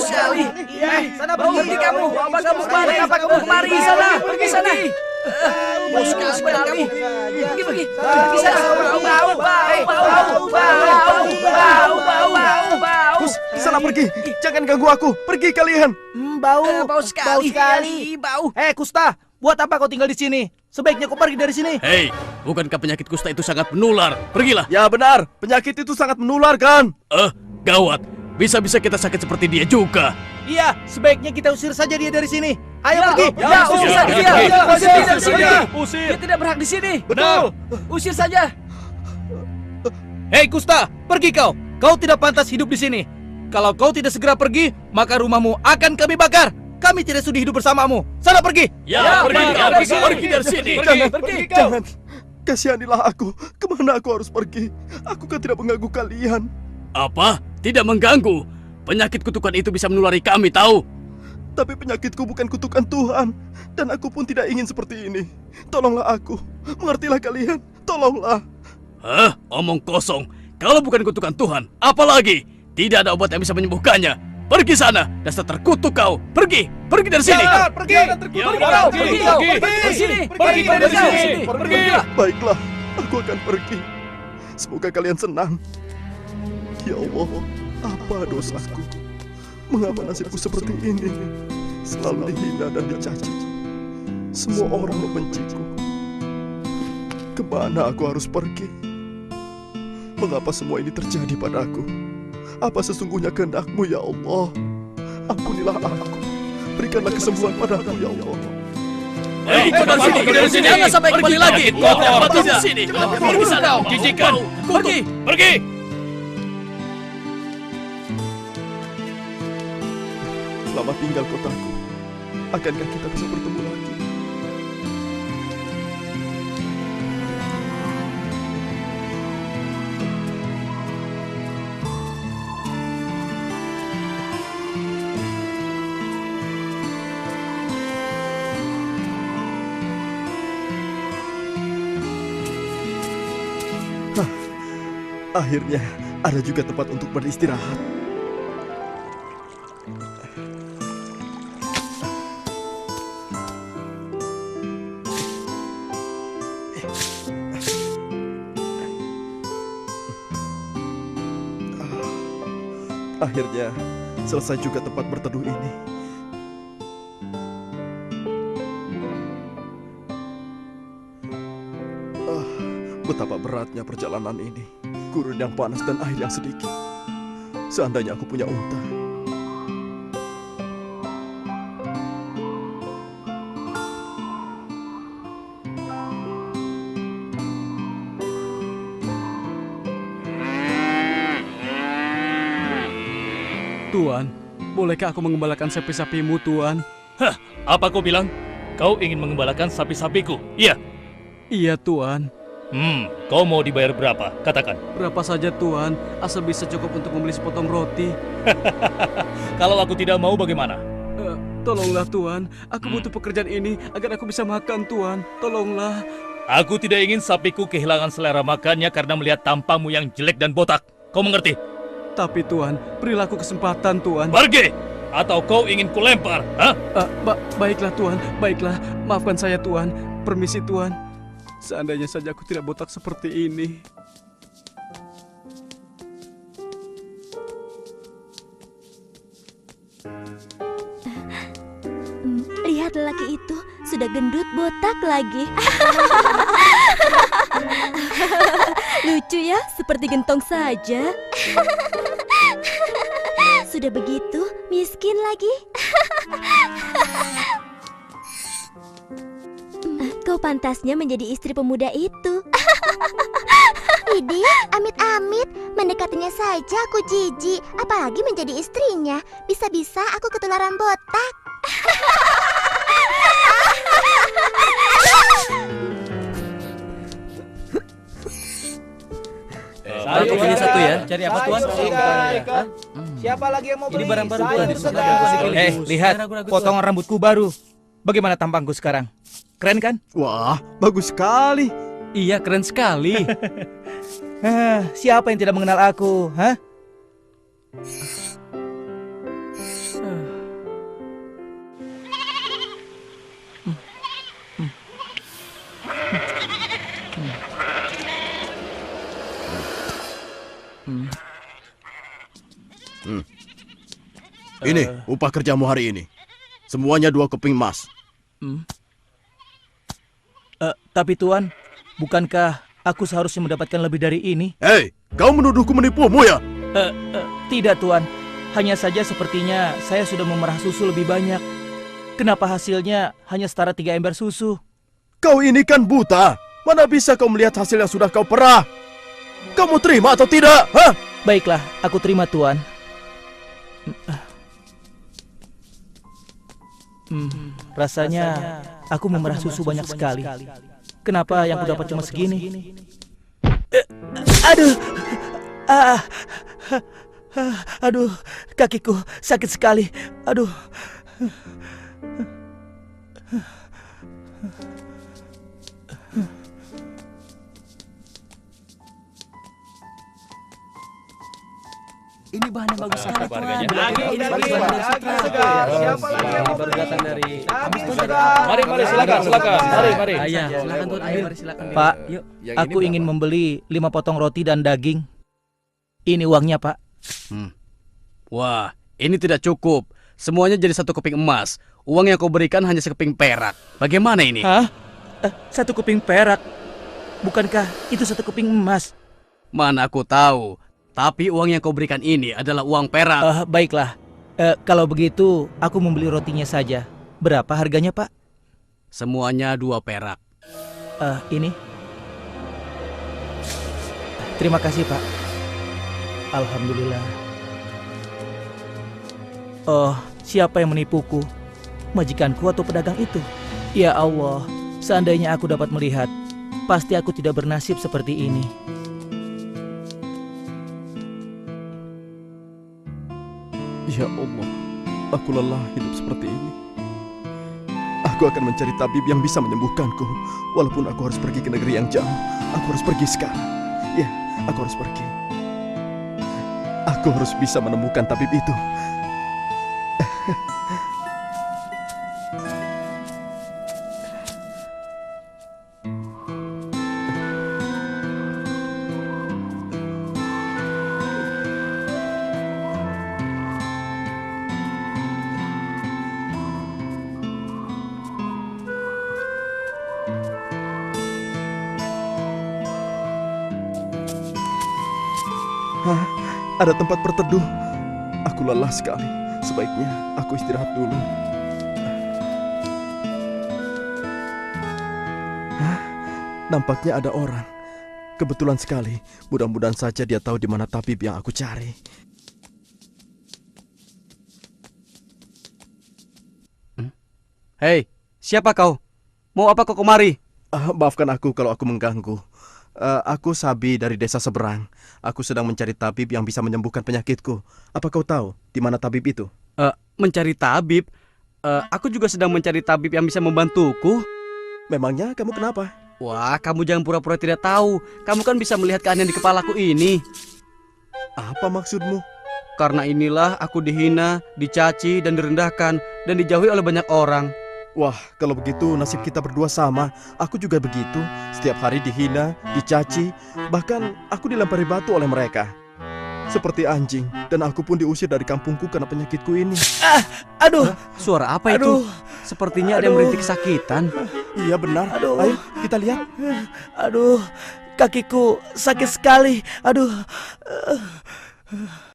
sekali. Sana pergi kamu. Apa kamu kemari? Kenapa kamu Kemari sana. Pergi sana. Bau sekali badan kamu. Pergi. Pergi sana. Bau. Kus, sana pergi. Jangan ganggu aku. Pergi kalian. Bau. Bau sekali. Bau. Kusta, buat apa kau tinggal di sini? Sebaiknya kau pergi dari sini. Hei, bukankah penyakit kusta itu sangat menular? Pergilah. Ya benar, penyakit itu sangat menular kan? Gawat. Bisa-bisa kita sakit seperti dia juga. Iya, sebaiknya kita usir saja dia dari sini. Ayo pergi. Ya, usir saja dia. Usir dia dari sini. Usir. Dia tidak berhak di sini. Betul. Usir saja. Hei Kusta, pergi kau. Kau tidak pantas hidup di sini. Kalau kau tidak segera pergi, maka rumahmu akan kami bakar. Kami tidak sudi hidup bersamamu. Sana pergi. Ya, pergi dari sini. Jangan. Kasihanilah aku. Kemana aku harus pergi? Aku kan tidak mengganggu kalian. Apa? Tidak mengganggu. Penyakit kutukan itu bisa menulari kami, tahu? Tapi penyakitku bukan kutukan Tuhan. Dan aku pun tidak ingin seperti ini. Tolonglah aku. Mengertilah kalian. Tolonglah. Omong kosong. Kalau bukan kutukan Tuhan, apa lagi? Tidak ada obat yang bisa menyembuhkannya. Pergi sana, dasar terkutuk kau. Pergi dari sini. Pergi. Pergi. Baiklah, aku akan pergi. Semoga kalian senang. Ya Allah, apa dosaku? Mengapa nasibku seperti ini? Selalu dihina dan dicaci. Semua orang membenciku. Kemana aku harus pergi? Mengapa semua ini terjadi padaku? Apa sesungguhnya kehendak-Mu ya Allah? Ampunilah aku. Berikanlah kesembuhan padaku ya Allah. Hei, pergi dari sini. Jangan sampai kembali lagi. Kotor di sini. Pergi sana. Jijikan. Pergi. Selamat tinggal kotaku. Akankah kita bisa bertemu lagi? Akhirnya ada juga tempat untuk beristirahat. Akhirnya selesai juga tempat berteduh ini. Betapa beratnya perjalanan ini. Gurun yang panas dan air yang sedikit. Seandainya aku punya unta. Tuan, bolehkah aku mengembalakan sapi-sapimu, Tuan? Apa kau bilang? Kau ingin mengembalakan sapi-sapiku? Iya. Iya, Tuan. Kau mau dibayar berapa? Katakan. Berapa saja, Tuan, asal bisa cukup untuk membeli sepotong roti. Kalau aku tidak mau bagaimana? Tolonglah, Tuan. Aku butuh pekerjaan ini agar aku bisa makan, Tuan. Tolonglah. Aku tidak ingin sapiku kehilangan selera makannya karena melihat tampangmu yang jelek dan botak. Kau mengerti? Tapi, Tuan, berilah aku kesempatan, Tuan. Pergi! Atau kau ingin kulempar? Baiklah, Tuan. Baiklah. Maafkan saya, Tuan. Permisi, Tuan. Seandainya saja aku tidak botak seperti ini. Lihat lelaki itu, sudah gendut botak lagi. Lucu ya, seperti gentong saja. Sudah begitu, miskin lagi. Kau pantasnya menjadi istri pemuda itu. Widih, amit-amit, mendekatinya saja aku jijik, apalagi menjadi istrinya. Bisa-bisa aku ketularan botak. Satu pilih satu ya. Cari apa, Tuan? Siapa lagi yang mau beli? Ini barang baru, Tuan. Lihat, potongan rambutku baru. Bagaimana tampangku sekarang? Keren kan? Wah, bagus sekali. Iya, keren sekali. Siapa yang tidak mengenal aku? Ini upah kerjamu hari ini. Semuanya 2 keping emas. Tapi Tuan, bukankah aku seharusnya mendapatkan lebih dari ini? Hei, kau menuduhku menipumu ya? Tidak Tuan, hanya saja sepertinya saya sudah memerah susu lebih banyak. Kenapa hasilnya hanya setara 3 ember susu? Kau ini kan buta. Mana bisa kau melihat hasil yang sudah kau perah? Kamu terima atau tidak? Hah? Baiklah, aku terima Tuan. Rasanya aku memerah susu banyak sekali. Kenapa yang ku dapat cuma segini? Aduh, aduh, kakiku sakit sekali. Aduh. Ini bahan yang bagus sekali, Tuan. Harganya. Baru datang dari Mari silakan. Mari. silakan Tuan. Mari silakan. Pak, aku ingin membeli 5 potong roti dan daging. Ini uangnya, Pak. Wah, ini tidak cukup. Semuanya jadi 1 keping emas. Uang yang kau berikan hanya sekeping perak. Bagaimana ini? Hah? 1 keping perak? Bukankah itu 1 keping emas? Mana aku tahu. Tapi uang yang kau berikan ini adalah uang perak. Baiklah. Kalau begitu, aku membeli rotinya saja. Berapa harganya, Pak? Semuanya 2 perak. Ini. Terima kasih, Pak. Alhamdulillah. Oh, siapa yang menipuku? Majikanku atau pedagang itu? Ya Allah, seandainya aku dapat melihat, pasti aku tidak bernasib seperti ini. Ya Allah, aku lelah hidup seperti ini. Aku akan mencari tabib yang bisa menyembuhkanku. Walaupun aku harus pergi ke negeri yang jauh, aku harus pergi sekarang. Ya, aku harus pergi. Aku harus bisa menemukan tabib itu. Ada tempat berteduh. Aku lelah sekali. Sebaiknya aku istirahat dulu. Nampaknya ada orang. Kebetulan sekali. Mudah-mudahan saja dia tahu di mana tabib yang aku cari. Hei, siapa kau? Mau apa kau kemari? Maafkan aku kalau aku mengganggu. Aku Sabi dari desa seberang. Aku sedang mencari tabib yang bisa menyembuhkan penyakitku. Apa kau tahu di mana tabib itu? Mencari tabib? Aku juga sedang mencari tabib yang bisa membantuku. Memangnya kamu kenapa? Wah, kamu jangan pura-pura tidak tahu. Kamu kan bisa melihat keanehan di kepalaku ini. Apa maksudmu? Karena inilah aku dihina, dicaci, dan direndahkan, dan dijauhi oleh banyak orang. Wah, kalau begitu nasib kita berdua sama. Aku juga begitu. Setiap hari dihina, dicaci, bahkan aku dilempari batu oleh mereka. Seperti anjing, dan aku pun diusir dari kampungku karena penyakitku ini. Aduh, Suara apa itu? Sepertinya ada yang merintih kesakitan. Iya benar. Aduh. Ayo kita lihat. aduh, kakiku sakit sekali. Aduh.